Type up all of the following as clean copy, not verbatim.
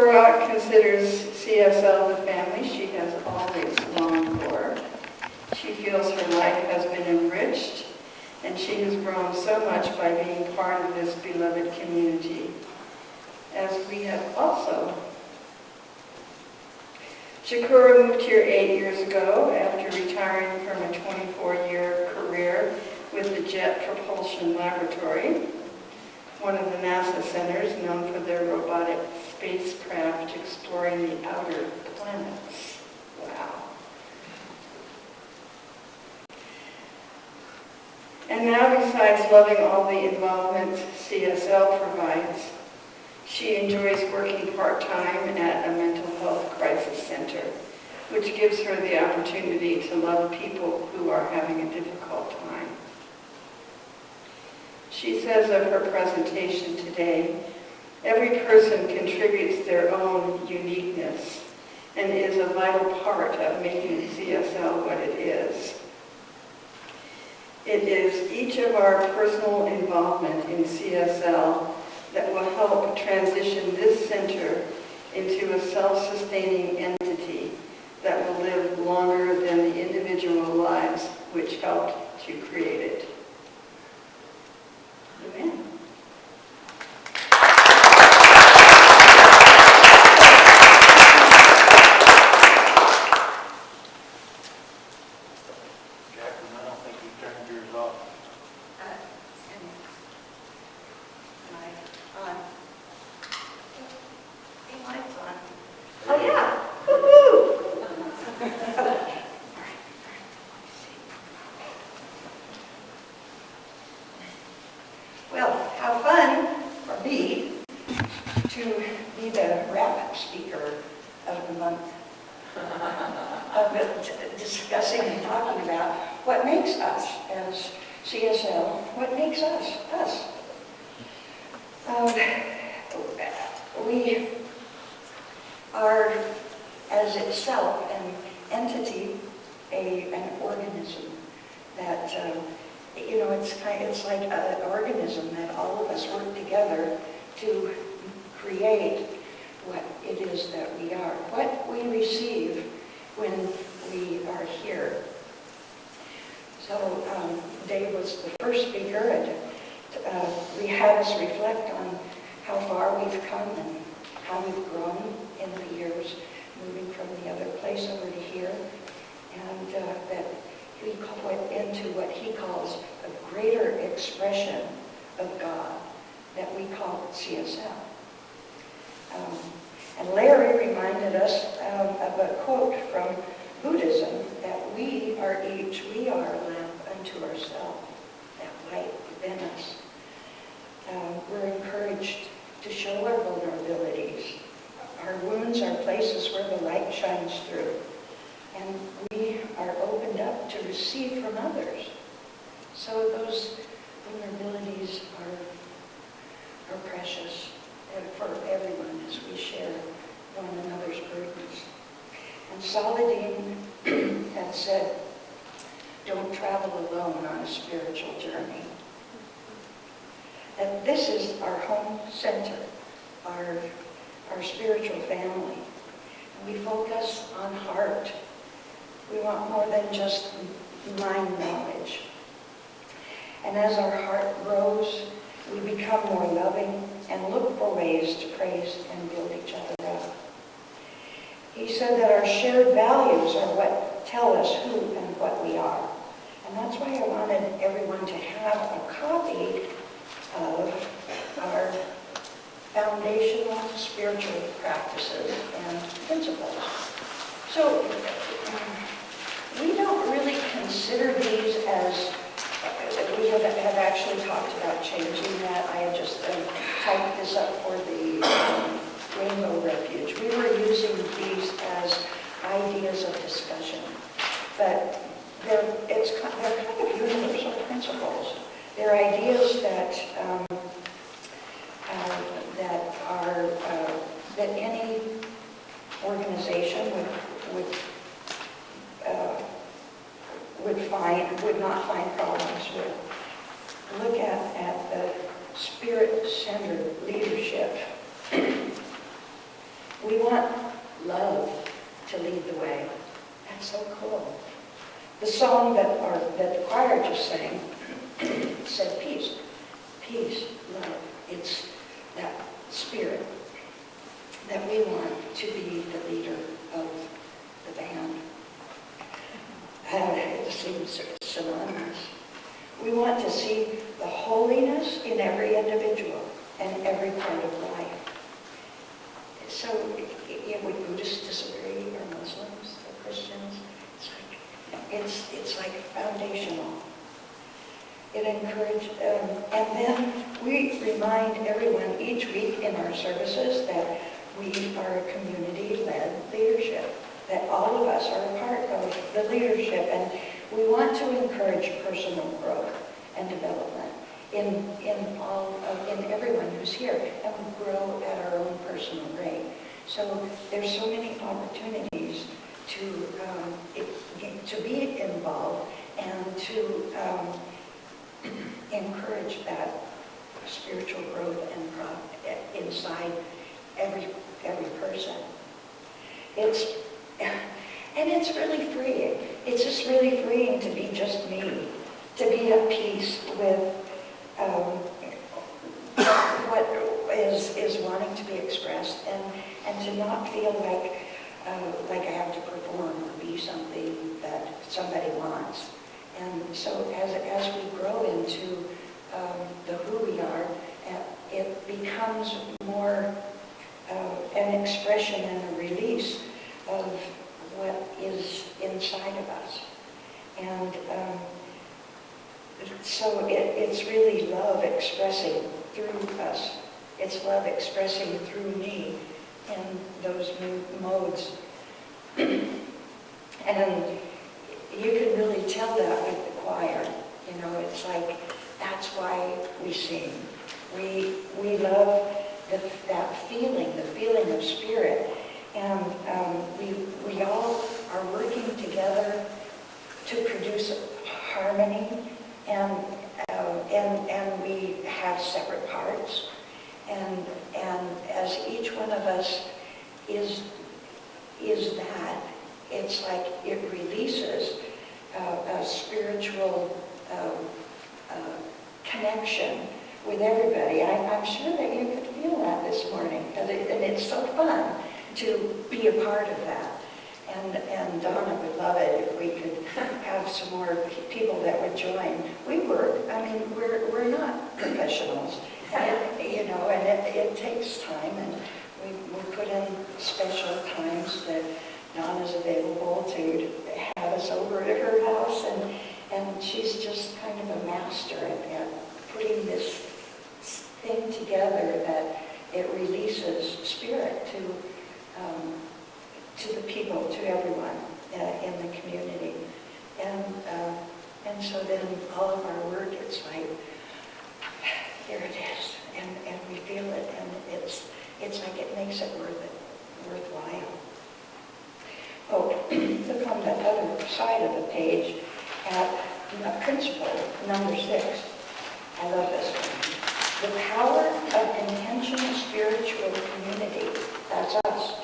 Shakura considers CSL the family she has always longed for. She feels her life has been enriched, and she has grown so much by being part of this beloved community, as we have also. Shakura moved here 8 years ago after retiring from a 24-year career with the Jet Propulsion Laboratory, one of the NASA centers known for their robotic spacecraft exploring the outer planets. Wow. And now, besides loving all the involvement CSL provides, she enjoys working part-time at a mental health crisis center, which gives her the opportunity to love people who are having a difficult time. She says of her presentation today, every person contributes their own uniqueness and is a vital part of making CSL what it is. It is each of our personal involvement in CSL that will help transition this center into a self-sustaining entity that will live longer than the individual lives which helped to create it. Luanne. Discussing and talking about what makes us as CSL, what makes us, us. We are, as itself, an entity, an organism that, it's like an organism that all of us work together to create what it is that we are, what we receive when we are here. So Dave was the first speaker, and we had us reflect on how far we've come and how we've grown in the years, moving from the other place over to here, and that we went into what he calls a greater expression of God that we call CSL. And Larry reminded us of a quote from Buddhism, that we are a lamp unto ourselves, that light within us. We're encouraged to show our vulnerabilities. Our wounds are places where the light shines through. And we are opened up to receive from others. So those vulnerabilities are precious for everyone as we share one another's burdens. And Saladin had said, don't travel alone on a spiritual journey. And this is our home center, our spiritual family. And we focus on heart. We want more than just mind knowledge. And as our heart grows, we become more loving and look for ways to praise and build each other up. He said that our shared values are what tell us who and what we are. And that's why I wanted everyone to have a copy of our foundational spiritual practices and principles. So we don't really consider these as, we have actually talked about changing that. I had just typed this up for the Rainbow Refuge. We were using these as ideas of discussion, but they're kind of universal principles. They're ideas that that any organization would not find problems with. Look at the spirit-centered leadership. We want love to lead the way. That's so cool. The song that the choir just sang said peace. Peace, love. It's that spirit that we want to be the leader of the band. It seems synonymous. We want to see the holiness in every individual and every part of life. So, would Buddhists disagree, or Muslims, or Christians? It's like foundational. It encourages, and then we remind everyone each week in our services that we are a community-led leadership, that all of us are a part of the leadership, and we want to encourage personal growth and development in everyone who's here, and we grow at our own personal rate. So there's so many opportunities to be involved and to encourage that spiritual growth and inside every person. It's really freeing. It's just really freeing to be just me, to be at peace with what is wanting to be expressed, and to not feel like I have to perform or be something that somebody wants. And so as we grow into the who we are, it becomes more an expression and a release of what is inside of us. And so it's really love expressing through us. It's love expressing through me in those modes. And you can really tell that with the choir. You know, it's like, that's why we sing. We love that feeling, the feeling of spirit. And we all are working together to produce harmony, and we have separate parts. And as each one of us is that, it's like it releases a spiritual connection with everybody. I'm sure that you could feel that this morning, and it's so fun to be a part of that. And Donna would love it if we could have some more people that would join. We're not professionals, and it takes time, and we put in special times that Donna's available to have us over at her house, and she's just kind of a master at putting this thing together that it releases spirit to the people, to everyone in the community. And so then all of our work, it's like, there it is, and we feel it, and it's like it makes it worthwhile. Oh, look on the other side of the page at principle number 6. I love this one. The power of intentional spiritual community, that's us,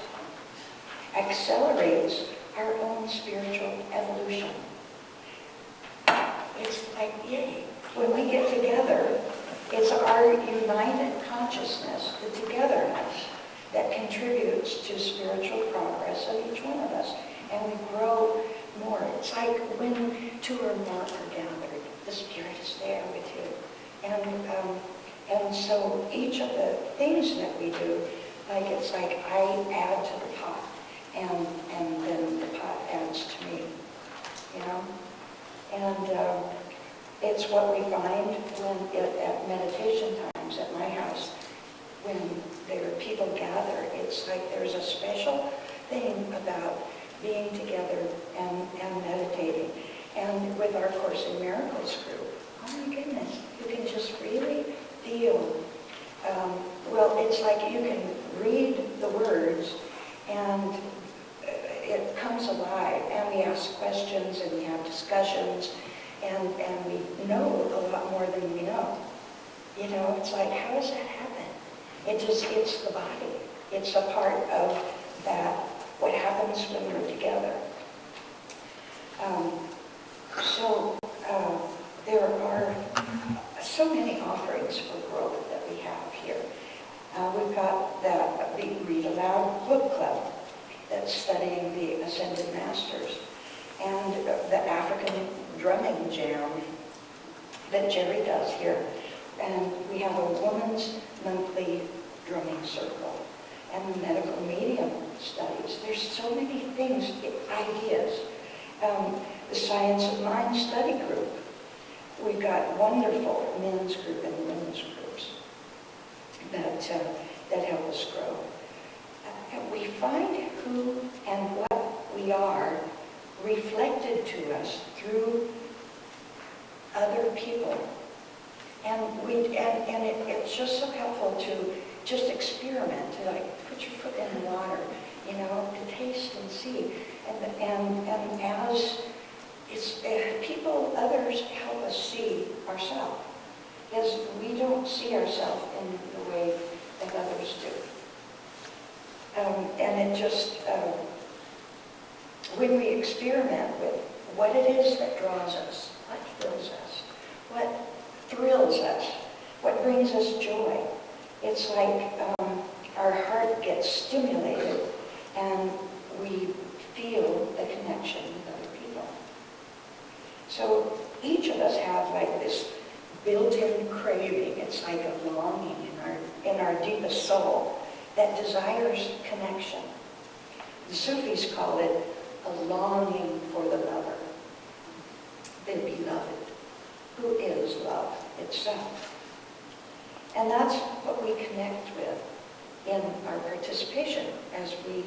accelerates our own spiritual evolution. It's like, yay. When we get together, it's our united consciousness, the togetherness, that contributes to spiritual progress of each one of us. And we grow more. It's like when 2 or more are gathered, the Spirit is there with you. And so each of the things that we do, it's like I add to the pot, and then the pot adds to me, you know? And it's what we find at meditation times at my house. When there are people gather, it's like there's a special thing about being together and meditating. And with our Course in Miracles group, oh my goodness, you can just really feel, it's like you can read the words and it comes alive, and we ask questions and we have discussions, and we know a lot more than we know. You know, it's like, how does that happen? It's the body. It's a part of that, what happens when we're together. There are so many offerings for growth that we have here. We've got the Read Aloud Book Club that's studying the Ascended Masters, and the African Drumming Jam that Jerry does here. And we have a woman's monthly drumming circle and the medical medium studies. There's so many things, ideas. The Science of Mind study group. We've got wonderful men's group and women's groups that help us grow. And we find who and what we are reflected to us through other people. And it's just so helpful to just experiment, to like put your foot in the water, to taste and see. And as it's people, others help us see ourselves, because we don't see ourselves in the way that others do. And it just, when we experiment with what it is that draws us, what fills us, what thrills us, what brings us joy, it's like our heart gets stimulated and we feel the connection with other people. So each of us have like this built-in craving. It's like a longing in our deepest soul that desires connection. The Sufis call it a longing for the lover, the beloved, who is love itself. And that's what we connect with in our participation as we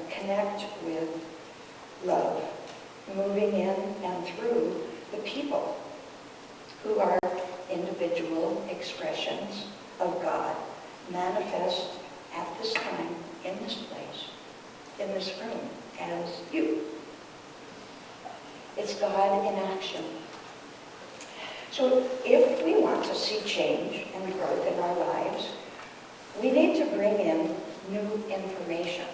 connect with love, moving in and through the people who are individual expressions of God manifest at this time, in this place, in this room, as you. It's God in action. So if we want to see change and growth in our lives, we need to bring in new information.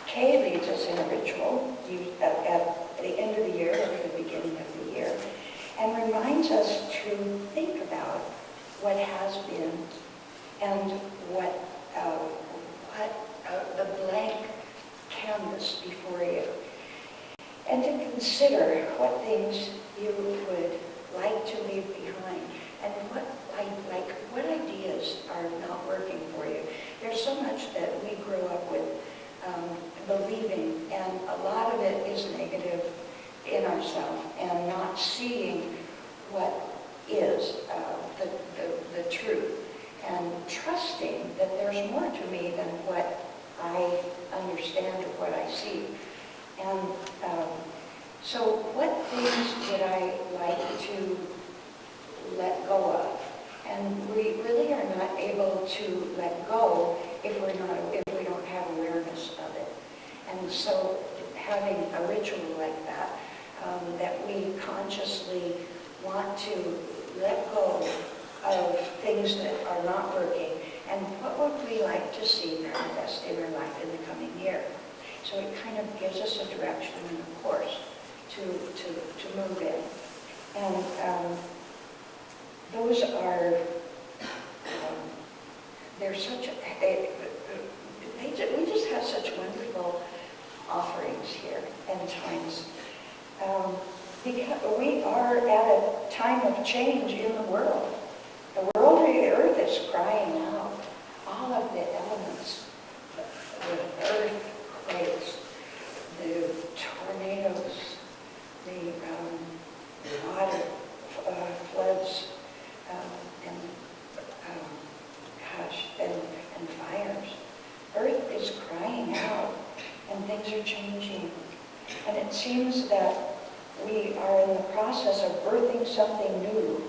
Kay leads us in a ritual at the end of the year or the beginning of the year, and reminds us to think about what has been and what the blank canvas before you, and to consider what things you would like to leave behind and what ideas are not working for you. There's so much that we grow up with believing, and a lot of it is negative in ourselves and not seeing what is the truth, and trusting that there's more to me than what I understand or what I see. And so what things would I like to let go of? And we really are not able to let go if we don't have awareness of it. And so having a ritual like that, that we consciously want to let go of things that are not working, and what would we like to see manifest in our life in the coming year. So it kind of gives us a direction and a course to move in. And those are, they're such, we just have such wonderful offerings here and times. Because we are at a time of change in the world. The earth is crying out. All of the elements, the earthquakes, the tornadoes, the water floods, and fires. Earth is crying out, and things are changing. And it seems that we are in the process of birthing something new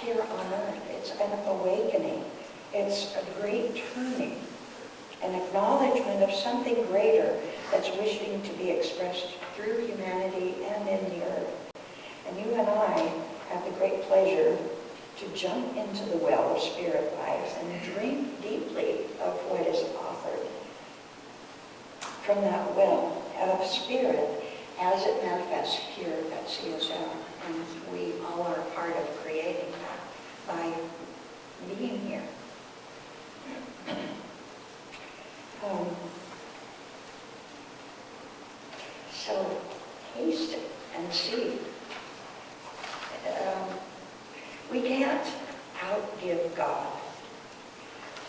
here on earth. It's an awakening. It's a great turning, an acknowledgement of something greater that's wishing to be expressed through humanity and in the earth. And you and I have the great pleasure to jump into the well of spirit life and drink deeply of what from that well of spirit as it manifests here at CSL. And we all are part of creating that by being here. So taste it and see. We can't outgive God,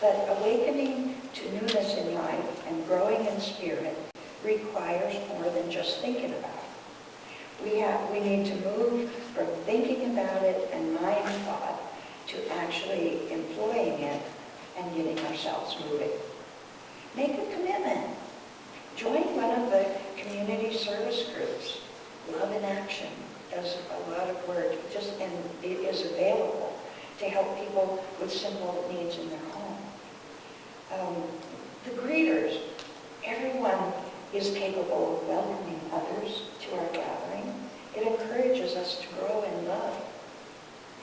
but awakening to newness in life and growing in spirit requires more than just thinking about it. We need to move from thinking about it and mind thought to actually employing it and getting ourselves moving. Make a commitment. Join one of the community service groups. Love in Action does a lot of work, and it is available to help people with simple needs in their home. The greeters, everyone is capable of welcoming others to our gathering. It encourages us to grow in love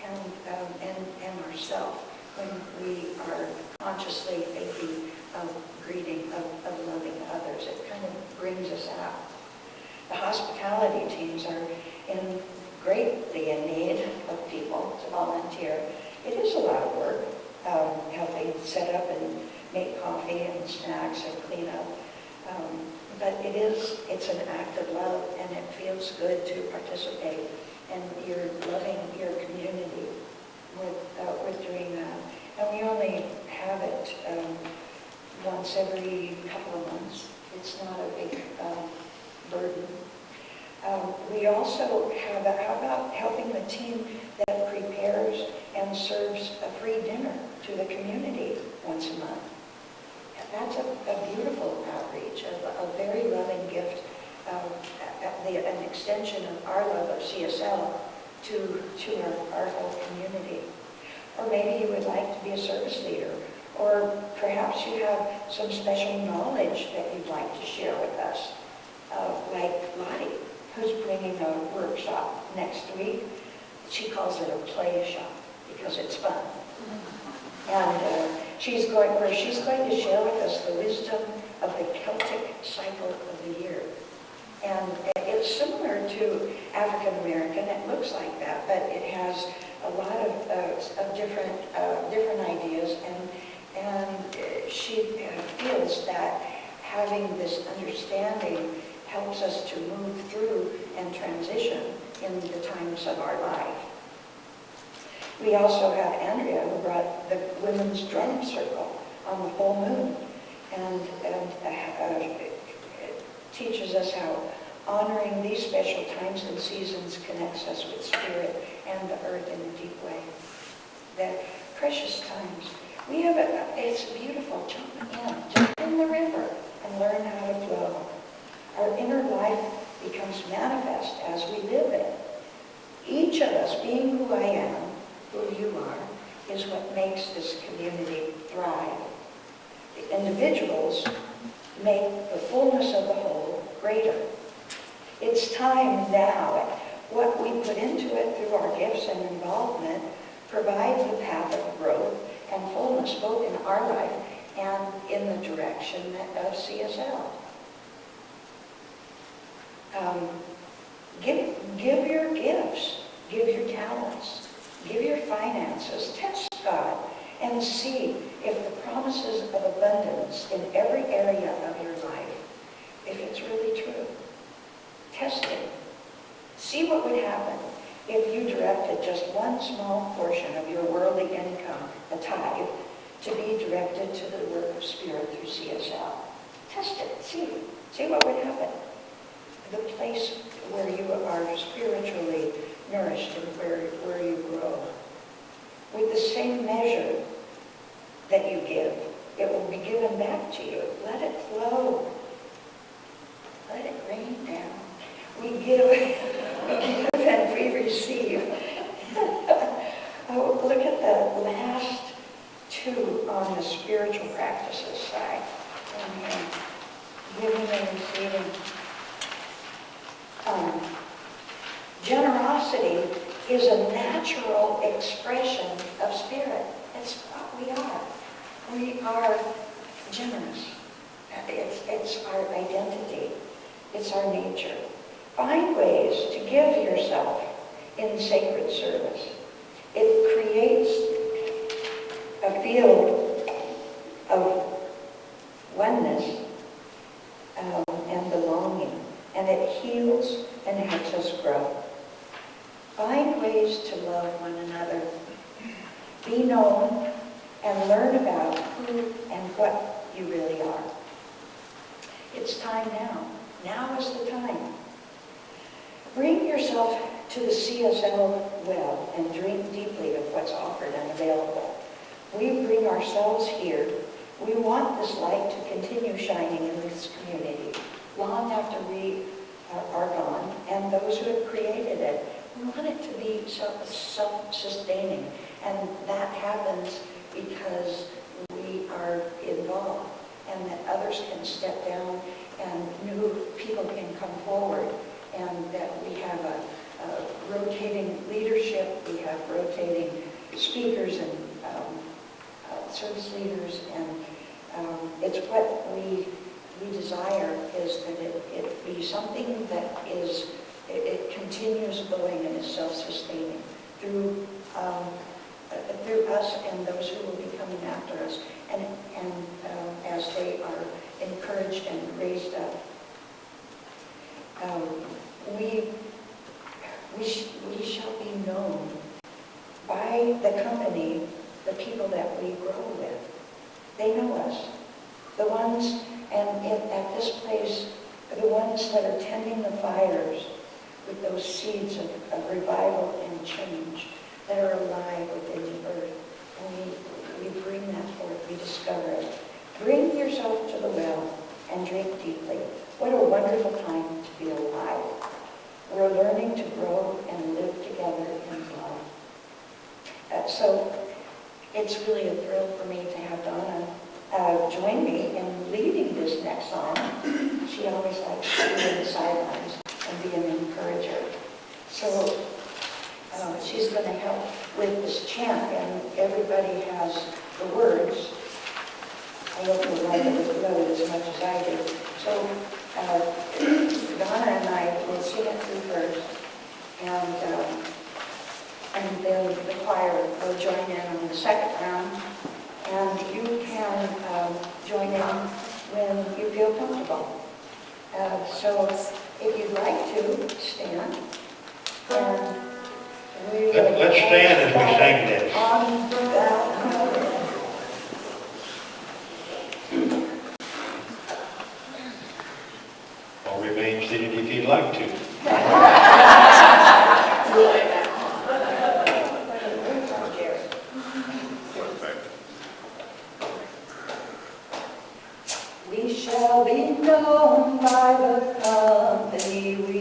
and ourselves when we are consciously thinking of greeting, of loving others. It kind of brings us out. The hospitality teams are greatly in need of people to volunteer. It is a lot of work, helping set up and make coffee and snacks and clean up. But it's an act of love, and it feels good to participate, and you're loving your community with doing that. And we only have it once every couple of months. It's not a big burden. We also have, how about helping the team that prepares and serves a free dinner to the community once a month? That's a beautiful outreach, a very loving gift, an extension of our love of CSL to our whole community. Or maybe you would like to be a service leader, or perhaps you have some special knowledge that you'd like to share with us, like Lottie, who's bringing a workshop next week. She calls it a play shop because it's fun. And she's going to share with us the wisdom of the Celtic cycle of the year. And it's similar to African American. It looks like that, but it has a lot of different ideas. And she feels that having this understanding helps us to move through and transition in the times of our life. We also have Andrea, who brought the Women's Drum Circle on the full moon, and teaches us how honoring these special times and seasons connects us with spirit and the earth in a deep way. The precious times. It's beautiful. Jump in the river and learn how to flow. Our inner life becomes manifest as we live it. Each of us, being who I am, who you are, is what makes this community thrive. The individuals make the fullness of the whole greater. It's time now. What we put into it through our gifts and involvement provides the path of growth and fullness both in our life and in the direction of CSL. Give your gifts, give your talents, give your finances, test God, and see if the promises of abundance in every area of your life, if it's really true. Test it. See what would happen if you directed just one small portion of your worldly income, a tithe, to be directed to the work of Spirit through CSL. Test it. See what would happen. The place where you are spiritually nourished and where you grow. With the same measure that you give, it will be given back to you. Let it flow. Let it rain down. We give and we receive. Oh, look at the last two on the spiritual practices side. Giving and receiving. Generosity is a natural expression of spirit. It's what we are. We are generous. It's our identity. It's our nature. Find ways to give yourself in sacred service. It creates a field of oneness and belonging, and it heals and helps us grow. Find ways to love one another. Be known and learn about who and what you really are. It's time now. Now is the time. Bring yourself to the CSL well and drink deeply of what's offered and available. We bring ourselves here. We want this light to continue shining in this community long after we are gone, and those who have created it. We want it to be self-sustaining, and that happens because we are involved, and that others can step down and new people can come forward, and that we have a rotating leadership, we have rotating speakers and service leaders, and it's what we desire is that it be something that is, it continues going and is self-sustaining through us and those who will be coming after us, and as they are encouraged and raised up. We shall be known by the company, the people that we grow with. They know us. The ones, and at this place, the ones that are tending the fires with those seeds of revival and change that are alive within the earth. And we bring that forth, we discover it. Bring yourself to the well and drink deeply. What a wonderful time to be alive. We're learning to grow and live together in love. So it's really a thrill for me to have Donna join me in leading this next song. She always likes to be on the sidelines and be an encourager. So she's going to help with this chant, and everybody has the words. I hope you'll write it with love as much as I do. So Donna and I will sing it through first, and then the choir will join in on the second round, and you can join in when you feel comfortable. So if you'd like to stand, and let's stand as we sing this. On that. Or remain seated if you'd like to. We shall be known by the company we